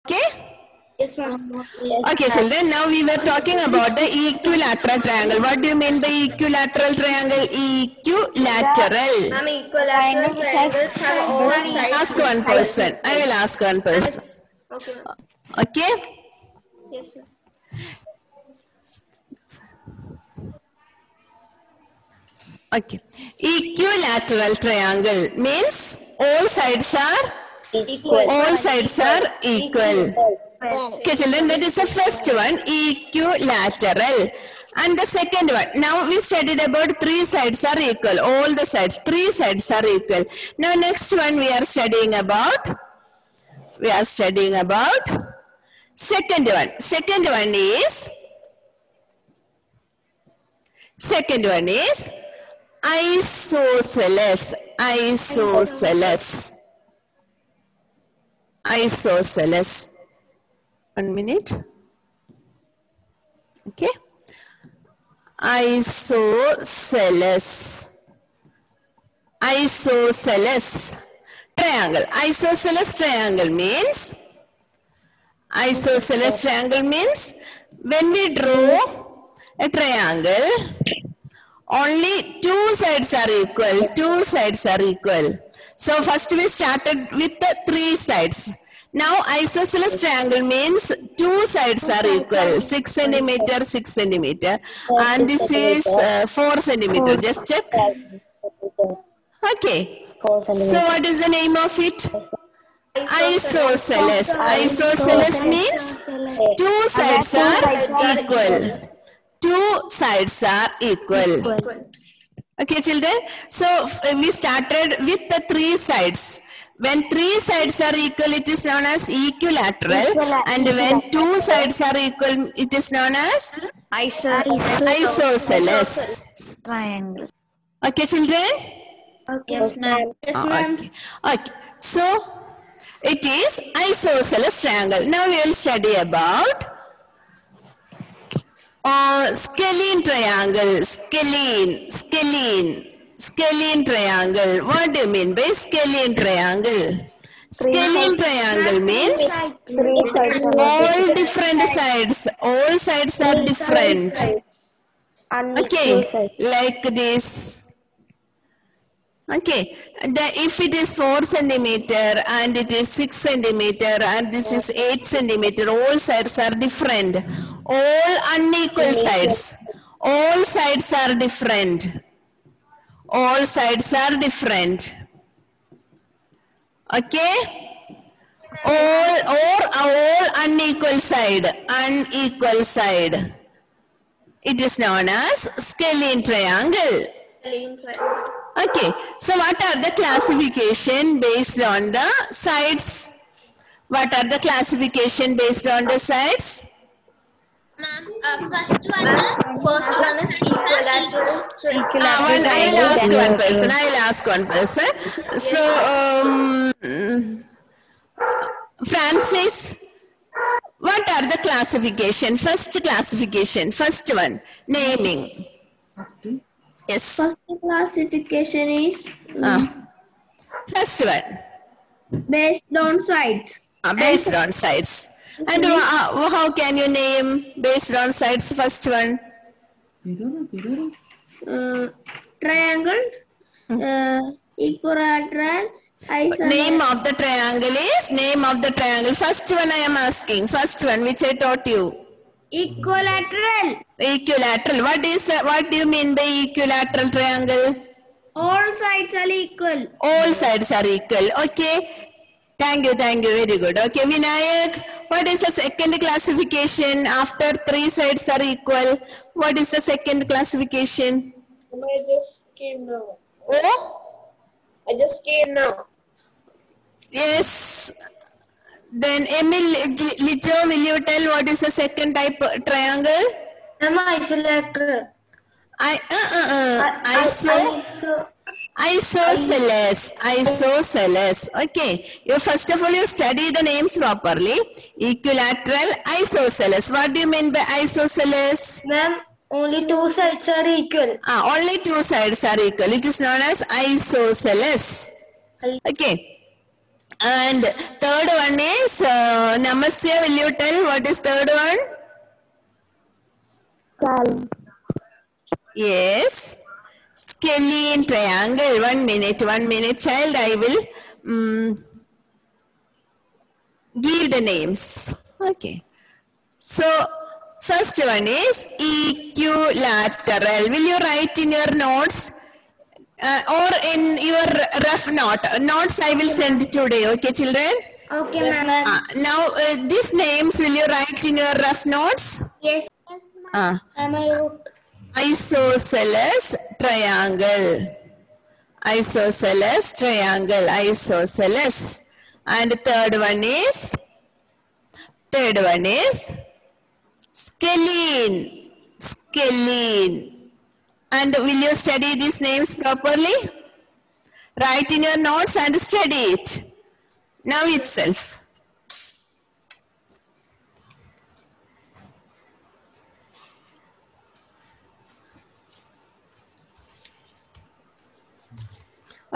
Okay? Yes, ma'am. Okay, children, now we were talking about the equilateral triangle. What do you mean by equilateral triangle? Equilateral. Ma'am, equilateral triangles have all sides. Ask one person. I will ask one person. Okay, ma'am. Okay? Yes, ma'am. Okay. Equilateral triangle means all sides are Equal. all sides are equal. Okay, children, that is the first one, equilateral. And the second one, now we studied about three sides are equal, all the sides, three sides are equal. Now next one we are studying about second one. Second one is isosceles. Isosceles. 1 minute. Okay. Isosceles triangle. Isosceles triangle means when we draw a triangle, only two sides are equal. So first we started with the three sides. Now isosceles triangle means two sides are equal, 6 centimeter, 6 centimeter, and this is 4 centimeter. Just check. Okay. So what is the name of it? Isosceles. Isosceles means two sides are equal. Two sides are equal. Okay, children. So we started with the three sides. When three sides are equal, it is known as equilateral. And when two sides are equal, it is known as isosceles triangle. Okay, children? Yes, ma'am. Yes, ma'am. Okay. So it is isosceles triangle. Now we will study about scalene triangle. Scalene triangle. What do you mean by scalene triangle? Scalene triangle means all different sides. All sides are different. Okay, like this. Okay, if it is 4 centimeter and it is 6 centimeter and this is 8 centimeter, all sides are different. All unequal sides. All sides are different. All sides are different. Okay? All unequal side. It is known as scalene triangle. Okay, so what are the classification based on the sides? What are the classification based on the sides? Ma'am, first one is equilateral. I'll ask one person. So, Francis, what are the classification? First classification, first one, naming. Yes. First classification is First one. based on sides. Based on sides. And how can you name based on sides? First one. Triangle, equilateral, isosceles. Name of the triangle is name of the triangle. First one I am asking. First one which I taught you. Equilateral. Equilateral. What do you mean by equilateral triangle? All sides are equal. All sides are equal. Okay. Thank you. Very good. Okay, Vinayak, what is the second classification after three sides are equal? What is the second classification? I just came now. Oh? I just came now. Yes. Then Emil Lijo, will you tell what is the second type triangle? Equilateral. Isosceles. Okay. First of all, you study the names properly. Equilateral, isosceles. What do you mean by isosceles? Ma'am, only two sides are equal. Only two sides are equal. It is known as isosceles. Okay. And third one is, Namasya, will you tell what is third one? Yes. Scalene triangle. 1 minute, child. I will give the names. Okay. So, first one is equilateral. Will you write in your notes or in your rough notes I will send today. Okay, children? Okay, Yes, ma'am. ma'am. Now, these names will you write in your rough notes? Yes, Ah. ma'am. I wrote. Isosceles triangle. Isosceles triangle. Isosceles. And third one is scalene. Scalene. And will you study these names properly? Write in your notes and study it. Now itself.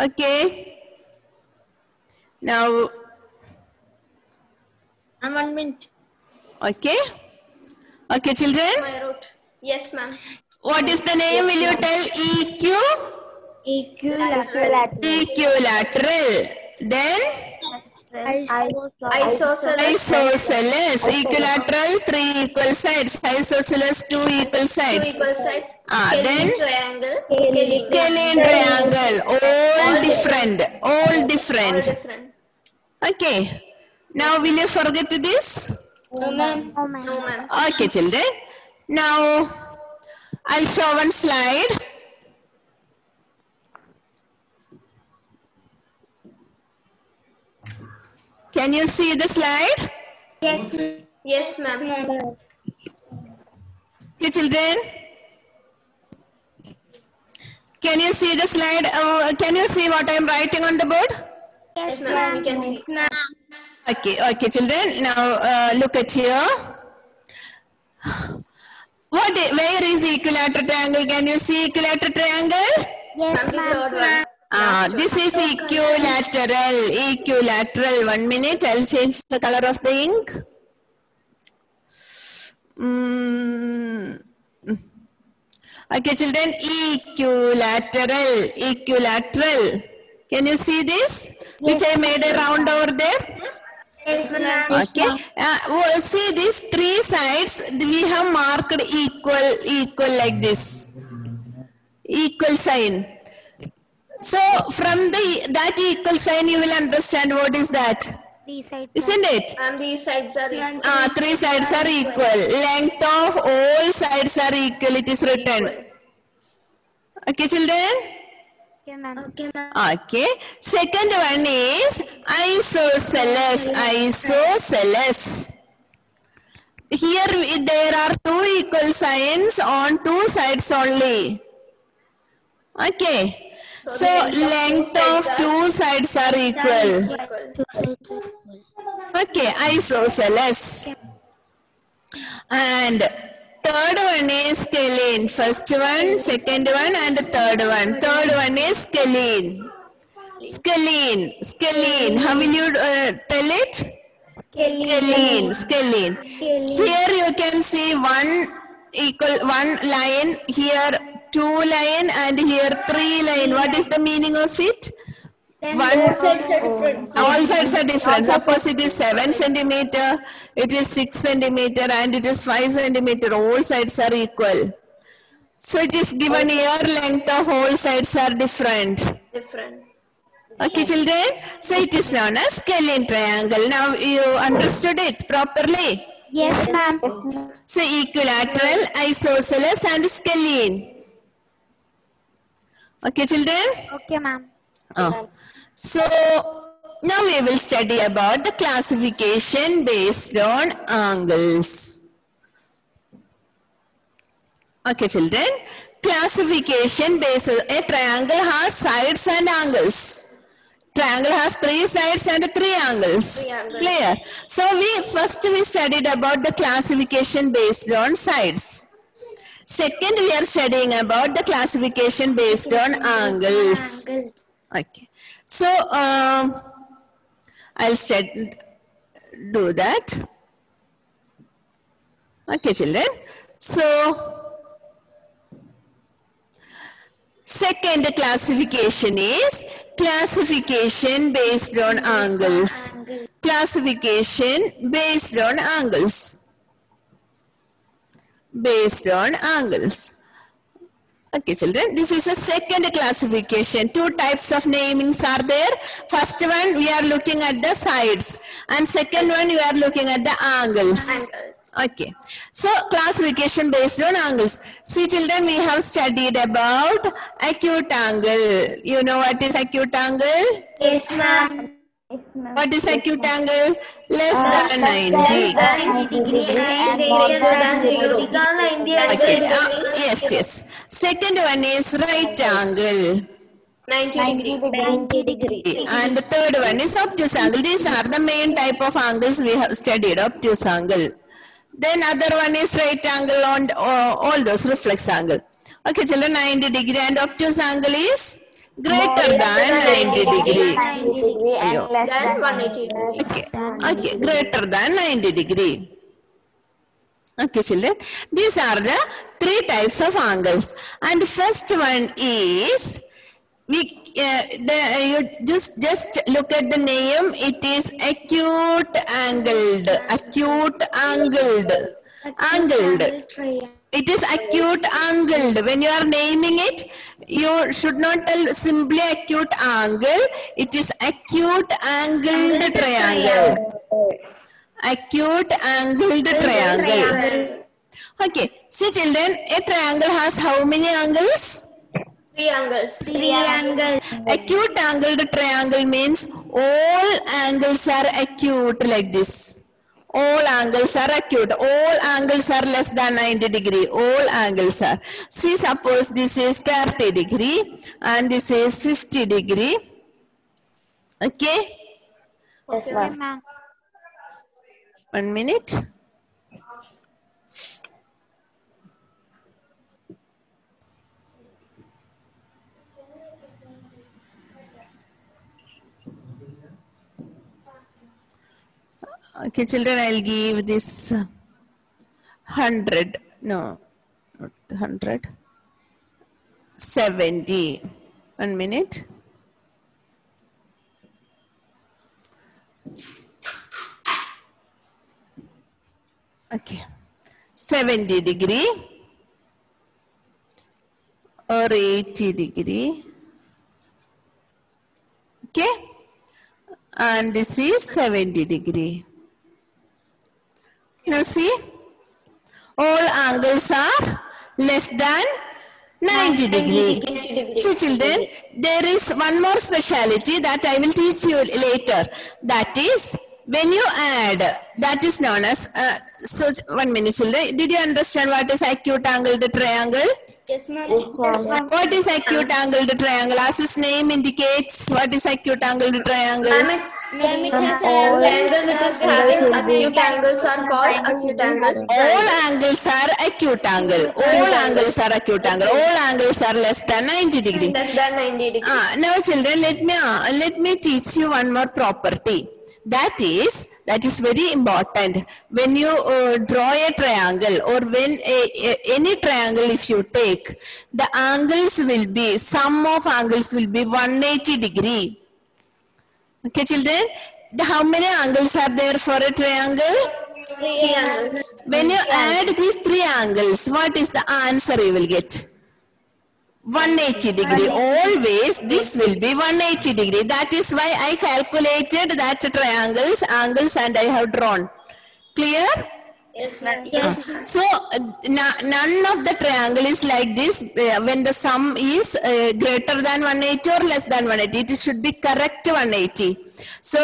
Okay. Now, And 1 minute. okay. Okay, children. I wrote. Yes, ma'am. What is the name? Will you tell? Equilateral. Equilateral. Then isosceles. Equilateral, 3 equal sides. Isosceles, 2 equal 2 sides. equal sides. Then Triangle. scalene triangle. All different. All different. Okay. Now will you forget this? No, ma'am. No, ma'am. Okay, children. Now I'll show one slide. Can you see the slide? Yes, ma'am. Yes, ma'am. Okay, children. Can you see the slide? Can you see what I am writing on the board? Yes, ma'am. We can see. Okay, children. Now look at here. Where is equilateral triangle? Can you see equilateral triangle? Ma'am, the third one. This is equilateral. 1 minute. I'll change the color of the ink. Okay, children. Equilateral. Can you see this? Which I made a round over there. Yes, ma'am. Okay. See these 3 sides. We have marked equal like this. Equal sign. So from that equal sign, you will understand what is that. Isn't it? And these sides are equal. 3 sides are equal. Length of all sides are equal. It is written. Okay, children? Okay, ma'am. Okay. Second one is isosceles. Here there are 2 equal signs on 2 sides only. Okay. So length of 2 sides are equal. Okay, isosceles. And third one is scalene. First one, second one, and third one. Third one is scalene. Scalene. How will you tell it? Scalene. Here you can see one line, here 2 line, and here 3 line. What is the meaning of it? All sides are different. All sides are different. Suppose it is 7 centimeter, it is 6 centimeter, and it is 5 centimeter. All sides are equal. So it is given here length of all sides are different. Okay, children. So it is known as scalene triangle. Now you understood it properly. Yes, ma'am. So equilateral, isosceles, and scalene. Okay, children. Okay, ma'am. So now we will study about the classification based on angles. Okay, children. Classification based on a triangle has sides and angles. Triangle has 3 sides and 3 angles. Clear? So we studied about the classification based on sides. Second, we are studying about the classification based on angles. Okay. So, I'll do that. Okay, children. So, second classification is classification based on angles. Classification based on angles. Based on angles. Okay, children, this is a second classification. Two types of namings are there. First one, we are looking at the sides. And second one, we are looking at the angles. Okay. So, classification based on angles. See, children, we have studied about acute angle. You know what is acute angle? Yes, ma'am. What is acute angle? Less than 90. Less than 90 degree and greater than 0. Okay. Yes. Second one is right angle. 90 degree. And the third one is obtuse angle. These are the main type of angles we have studied. Obtuse angle. Then other one is right angle and all those reflex angle. Okay, children, 90 degree and obtuse angle is greater than 90 degree. And less than 180 degree. Okay, greater than 90 degree. Okay, children, these are the three types of angles. And first one is, you just look at the name, it is acute angled. Acute angled. It is acute angled. When you are naming it, you should not tell simply acute angle. It is acute angled triangle. Acute angled triangle. Okay. See, children, a triangle has how many angles? 3 angles. 3 angles. Acute angled triangle means all angles are acute like this. All angles are acute. All angles are less than 90 degree. All angles are. See, suppose this is 30 degree and this is 50 degree. Okay? Okay. Yes, ma'am. 1 minute. Okay, children, I'll give this 100. No, not 100. 70. 1 minute. Okay. 70 degree or 80 degree. Okay. And this is 70 degree. Now see, all angles are less than 90 degree. So children, there is one more speciality that I will teach you later. That is, when you add, that is known as, so 1 minute children, did you understand what is acute angled triangle? Yes, ma'am. What is acute angled triangle? As its name indicates, what is acute angled triangle? Ma'am, it has an angle which is having acute angles are called acute angles. All angles are acute angle. All angles are acute angle. All angles are less than 90 degree. Less than 90 degree. Now children, let me teach you one more property. That is very important. When you draw a triangle or when any triangle if you take, the angles will be, sum of angles will be 180 degree. Okay children, how many angles are there for a triangle? 3 angles. When you add these 3 angles, what is the answer you will get? 180 degree. Always this will be 180 degree. That is why I calculated that triangles, angles and I have drawn. Clear? Yes, ma'am. So none of the triangle is like this when the sum is greater than 180 or less than 180. It should be correct 180. So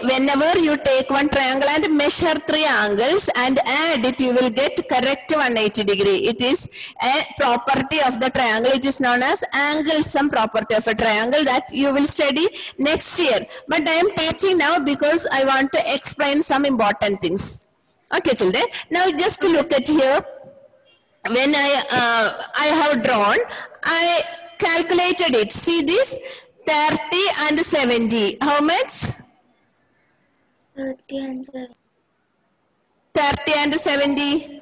whenever you take one triangle and measure 3 angles and add it, you will get correct 180 degree. It is a property of the triangle. It is known as angle sum property of a triangle that you will study next year. But I am teaching now because I want to explain some important things. Okay, children. Now just look at here. When I have drawn, I calculated it. See this? 30 and 70. How much? 30 and 70. 30 and 70?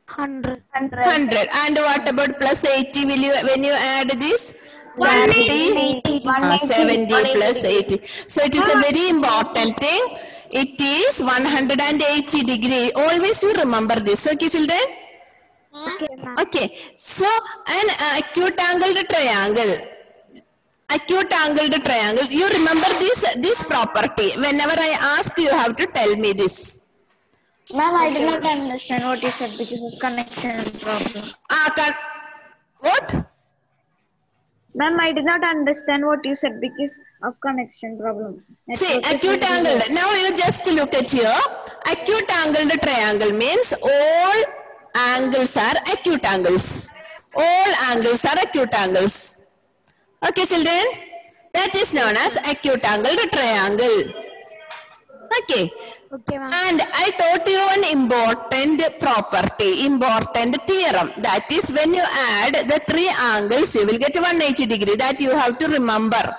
100. 100. And what about plus 80? Will you, when you add this? 30, 70 plus 80. So it is a very important thing. It is 180 degree. Always you remember this. Okay, children? Okay. So an acute angled triangle. Acute angled triangle. You remember this property. Whenever I ask, you have to tell me this. Ma'am, I did not understand what you said because of connection problem. What? Ma'am, I did not understand what you said because of connection problem. See, acute angled. Now you just look at here. Acute angled triangle means all angles are acute angles. All angles are acute angles. Okay, children? That is known as acute angled triangle. Okay. Okay, ma'am. And I taught you an important property, important theorem. That is when you add the three angles, you will get 180 degree. That you have to remember.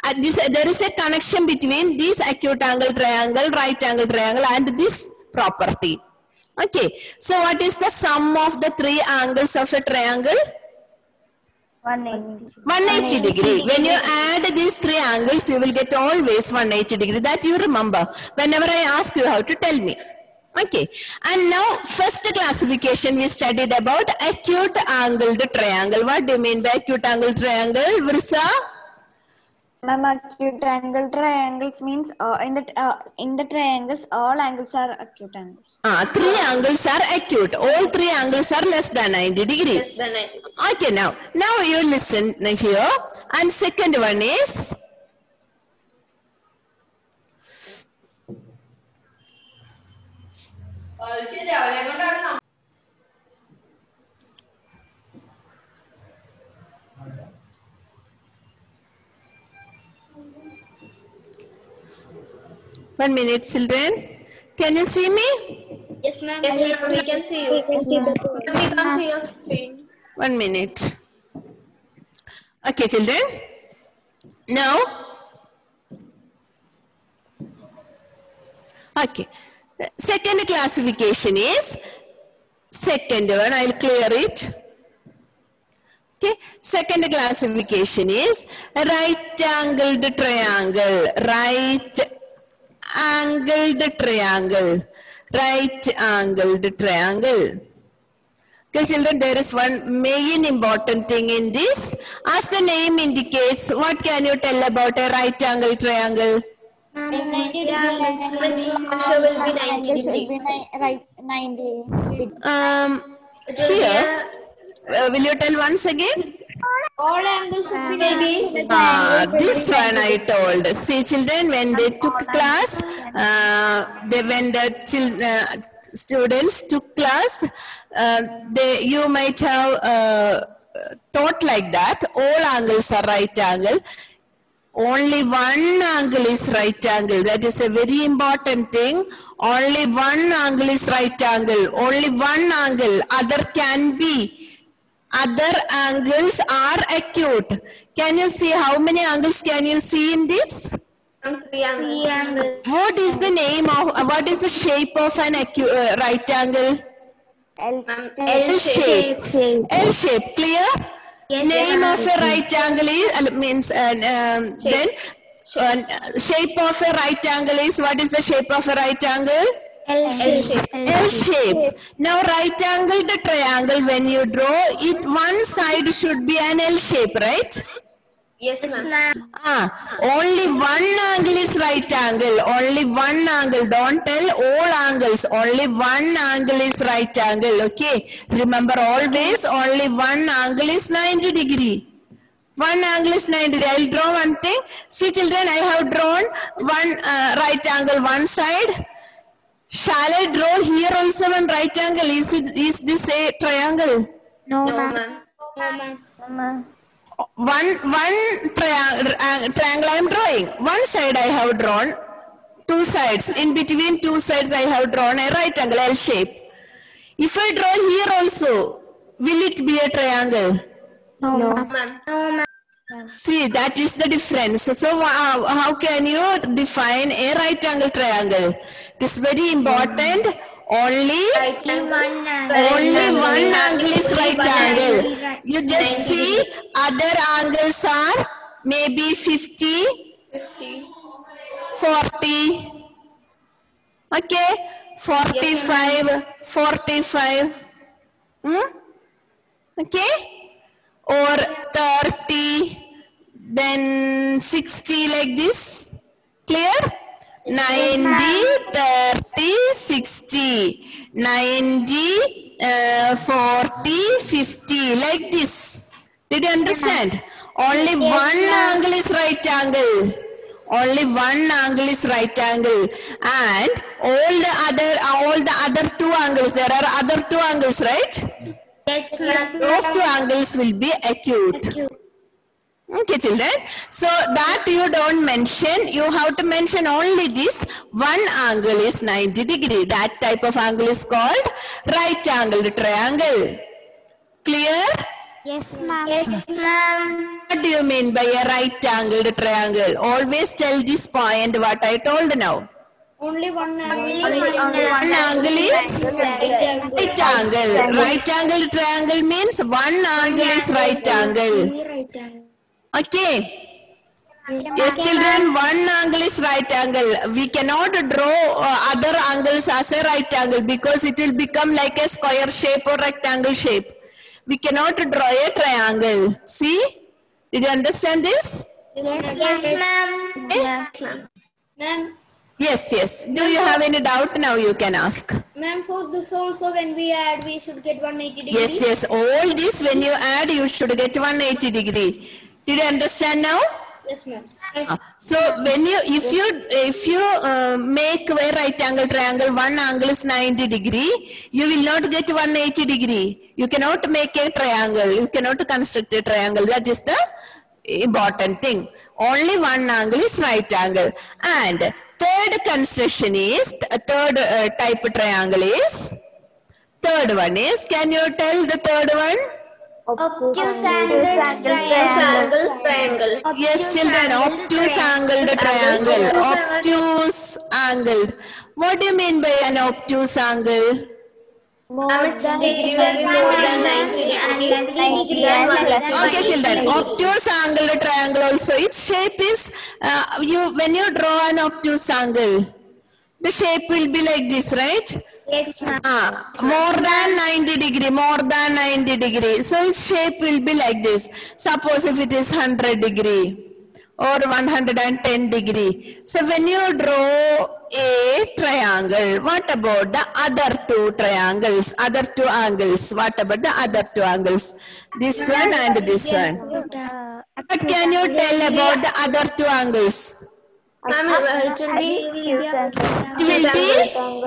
There is a connection between this acute angle triangle, right angle triangle and this property. Okay. So what is the sum of the three angles of a triangle? 180 degree. When you add these three angles, you will get always 180 degree. That you remember. Whenever I ask, you have to tell me. Okay. And now, first classification we studied about acute angled triangle. What do you mean by acute angled triangle, Vrisa? Ma'am, acute angle triangles means in the triangles all angles are acute angles. Three angles are acute. All three angles are less than 90 degrees. Less than 90. Okay, now you listen here. And second one is one minute, children. Can you see me? Yes, ma'am. Yes, ma'am, we can see you. We can't see your screen. 1 minute. Okay, children. Now, okay. Second classification is, second one, I'll clear it. Okay, second classification is right angled triangle. Right angled triangle. Right angled triangle. Okay, children, there is one main important thing in this. As the name indicates, what can you tell about a right angle triangle? 90 degrees. Answer will be 90 degree. Right, 90 degrees. Here, will you tell once again? All angles should be Maybe. This one I told. See, children, when they took class, when the students took class, you might have taught like that. All angles are right angle. Only one angle is right angle. That is a very important thing. Only one angle is right angle. Only one angle. Other can be. Other angles are acute. Can you see how many angles can you see in this? Triangle. What is the name of, what is the shape of an acute, right angle? L shape. L shape. Clear? Name of a right angle is, means, then shape of a right angle is, what is the shape of a right angle? L shape. L shape. Now right angled triangle, when you draw it, one side should be an L shape, right? Yes, ma'am. Only one angle is right angle. Only one angle. Don't tell all angles. Only one angle is right angle. Okay. Remember always only one angle is 90 degree. One angle is 90 degree. I'll draw one thing. See, children, I have drawn one right angle one side. Shall I draw here also one right angle? Is this a triangle? No, No, ma'am. ma'am. No, ma'am. One triangle I am drawing. One side I have drawn. Two sides. In between two sides I have drawn a right angle L shape. If I draw here also, will it be a triangle? No, ma'am. Ma'am. See, that is the difference. So how can you define a right angle triangle? It is very important. Only one angle is right angle. You just see other angles are maybe 50, 40, okay, 45, 45, okay, or 30, then 60 like this. Clear? 90, 30, 60, 90, 40, 50 like this. Did you understand? Only one angle is right angle. Only one angle is right angle, and all the other two angles. There are other two angles, right? Those two angles will be acute. Okay, children. So that you don't mention. You have to mention only this. One angle is 90 degree. That type of angle is called right angle triangle. Clear? Yes, ma'am. What do you mean by a right angled triangle? Always tell this point what I told now. Only one angle. One angle is right angle. Right angled triangle means one angle is right angle. Okay. Yes, children, one angle is right angle. We cannot draw other angles as a right angle because it will become like a square shape or rectangle shape. We cannot draw a triangle. See? Did you understand this? Yes, ma'am. Ma'am, Yes, yes. Do you have any doubt? Now you can ask. ma'am, for this also when we add, we should get 180 degree. Yes, yes. All this when you add, you should get 180 degree. Did you understand now? Yes, ma'am. So when you, if you make a right angle triangle, one angle is 90 degree, you will not get 180 degree. You cannot make a triangle. You cannot construct a triangle. That is the important thing. Only one angle is right angle. And third construction is, third type triangle is, third one is, can you tell the third one? Obtuse angle triangle. Yes, children, obtuse angled triangle. Obtuse angled. What do you mean by an obtuse angle? Its degree will be more than 90 degree. Okay, children, obtuse angled triangle also, its shape is, when you draw an obtuse angle, the shape will be like this, right? Yes, ma'am. More than 90 degree, more than 90 degree. So its shape will be like this. Suppose if it is 100 degree or 110 degree. So when you draw a triangle, what about the other two triangles, other two angles? What about the other two angles? This one and this one. What can you tell about the other two angles? Ma'am, it will be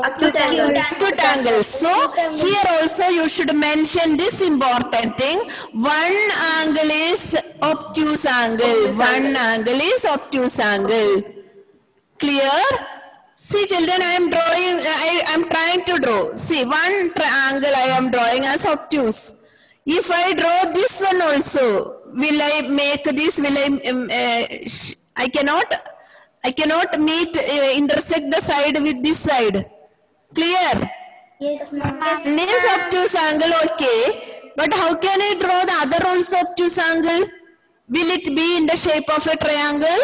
acute angles. So here also you should mention this important thing. One angle is obtuse angle. One angle is obtuse angle. Clear? See, children, I am drawing. I am trying to draw. See, one triangle I am drawing as obtuse. If I draw this one also, will I make this? Will I cannot intersect the side with this side. Clear? Yes, ma'am. Names obtuse angle, okay. But how can I draw the other also obtuse angle? Will it be in the shape of a triangle?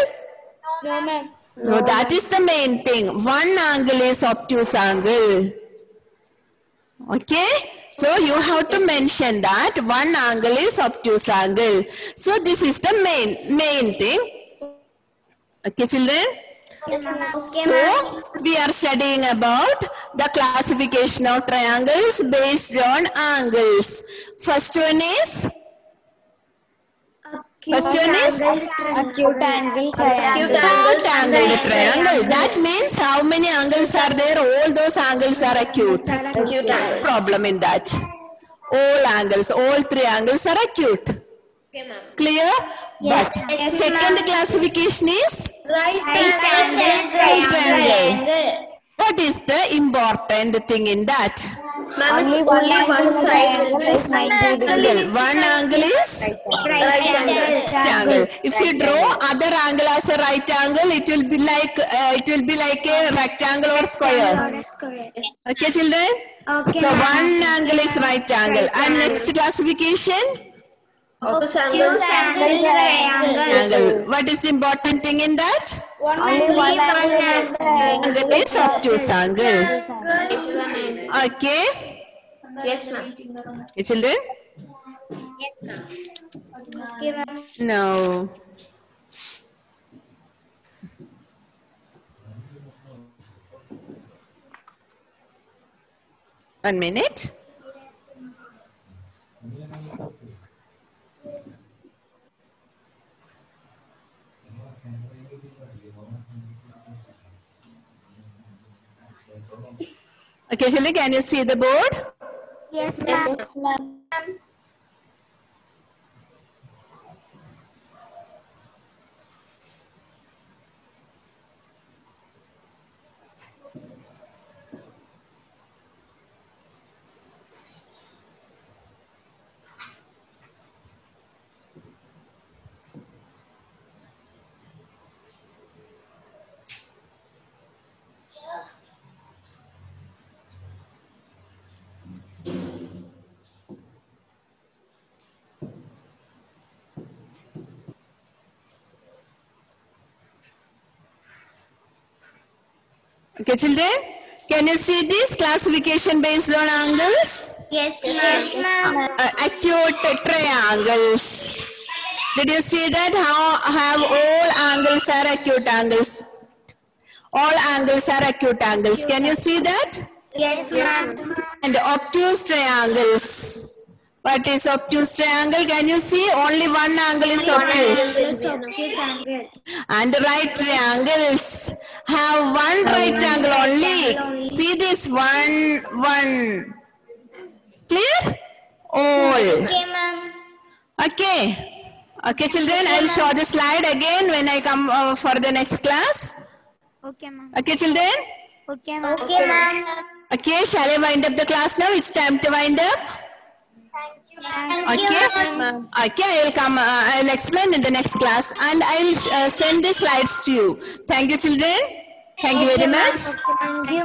No, ma'am. No, that is the main thing. One angle is obtuse angle. Okay? So you have to mention that one angle is obtuse angle. So this is the main thing. Okay, children? So, we are studying about the classification of triangles based on angles. First one is? Acute angle triangle. Acute angle triangle. That means how many angles are there? All those angles are acute. Acute angle. Problem in that. All angles, all three angles are acute. Okay, ma'am. Clear? Yes. But second classification is? Right Right triangle. What is the important thing in that? Ma'am, it's only one side will be is 90 degrees. Angle. One angle is right angle. rectangle. If you draw other angle as a right angle, it will be like a rectangle or square. Okay, children. Okay. So one angle is right angle. And next classification, Obtuse angle. angle. What is important thing in that? Only one angle. Angle is obtuse angle. Okay. Yes, ma'am. Okay, children. No. One minute. Okay, children, can you see the board? Yes, Yes, ma'am. Okay, children, can you see this classification based on angles? Yes, ma'am. Acute triangles. Did you see that? How have all angles are acute angles? All angles are acute angles. Can you see that? Yes, ma'am. And obtuse triangles. What is obtuse triangle? Can you see? Only one angle is obtuse. And right triangles have one right angle only. See this one. Clear? All. Okay, ma'am. Okay. Okay, children, I will show the slide again when I come for the next class. Okay, ma'am. Okay, children? Okay, ma'am. Okay, ma'am. Okay, shall I wind up the class now? It's time to wind up. Okay. Okay, I will come. I will explain in the next class, and I will send the slides to you. Thank you, children. Thank you very much. Thank you.